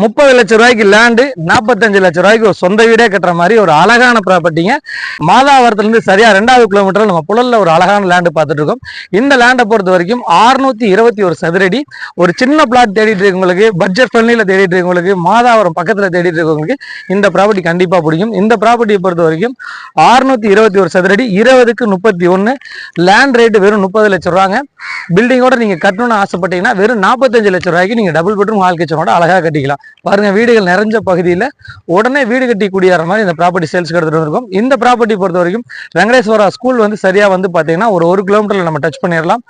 30 லட்சம் ரூபாய்க்கு லேண்டு 45 லட்சம் ரூபாய்க்கு ஒரு சொந்த வீடே கட்டுற மாதிரி ஒரு அழகான ப்ராப்பர்ட்டிங்க. மாதாவரத்துல இருந்து சரியா 2வது கிலோமீட்டர் நம்ம புழல்ல ஒரு அழகான லேண்டு பார்த்துட்டு இருக்கோம். இந்த லேண்டை பொறுத்த வரைக்கும் 621 சதுரடி. ஒரு சின்ன பிளாட் தேடிட்டு இருக்கவங்களுக்கு, பட்ஜெட் ஃப்ரெண்ட்லியில் தேடிட்டு இருக்கவங்களுக்கு, மாதாவரம் பக்கத்துல தேடிட்டு இருக்கவங்களுக்கு இந்த ப்ராப்பர்ட்டி கண்டிப்பா பிடிக்கும். இந்த ப்ராப்பர்ட்டியை பொறுத்த வரைக்கும் 621 சதுரடி, 20க்கு 31. லேண்ட் ரேட்டு வெறும் 30 லட்சம் ரூபாங்க. பில்டிங்கோட நீங்க கட்டணும்னு ஆசைப்பட்டீங்கன்னா வெறும் 45 லட்சம் ரூபாய்க்கு நீங்க டபுள் பெட்ரூம் ஹால் கிச்சனோட அழகா கட்டிக்கலாம். பாருங்க, வீடுகள் நிறைஞ்ச பகுதியில் உடனே வீடு கட்டி குடியேற மாதிரி இந்த ப்ராப்பர்ட்டி சேல்ஸ் எடுத்துட்டு வந்திருக்கும். இந்த ப்ராப்பர்ட்டி பொறுத்த வரைக்கும் வெங்கடேஸ்வரா ஸ்கூல் வந்து சரியா வந்து பாத்தீங்கன்னா ஒரு கிலோமீட்டர்ல நம்ம டச் பண்ணிடலாம்.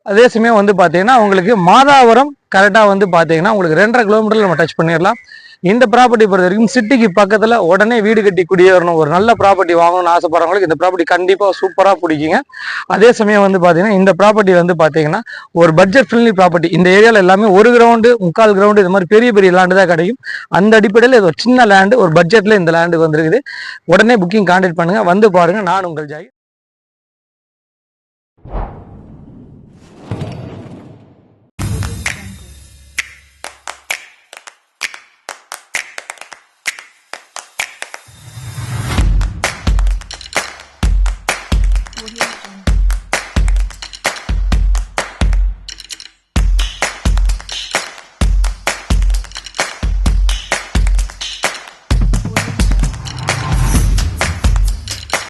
அதே சமயம் வந்து பாத்தீங்கன்னா உங்களுக்கு மாதாவரம் கரெக்டா வந்து பாத்தீங்கன்னா உங்களுக்கு 2.5 கிலோமீட்டர்ல நம்ம டச் பண்ணிடலாம். இந்த ப்ராப்பர்ட்டி பொறுத்த வரைக்கும் சிட்டிக்கு பக்கத்துல உடனே வீடு கட்டி குடியேறணும், ஒரு நல்ல ப்ராப்பர்ட்டி வாங்கணும்னு ஆசைப்படுறவங்களுக்கு இந்த ப்ராப்பர்ட்டி கண்டிப்பா சூப்பரா பிடிக்குங்க. அதே சமயம் வந்து பாத்தீங்கன்னா இந்த ப்ராப்பர்ட்டி வந்து பாத்தீங்கன்னா ஒரு பட்ஜெட் ஃப்ரெண்ட்லி ப்ராப்பர்ட்டி. இந்த ஏரியால எல்லாமே 1 கிரவுண்டு 3/4 கிரவுண்டு இது மாதிரி பெரிய பெரிய லேண்டு தான் கிடைக்கும். அந்த அடிப்படையில் இது ஒரு சின்ன லேண்டு, ஒரு பட்ஜெட்ல இந்த லேண்டு வந்துருக்குது. உடனே புக்கிங் கான்டாக்ட் பண்ணுங்க, வந்து பாருங்க. நான் உங்கள் ஜாய்.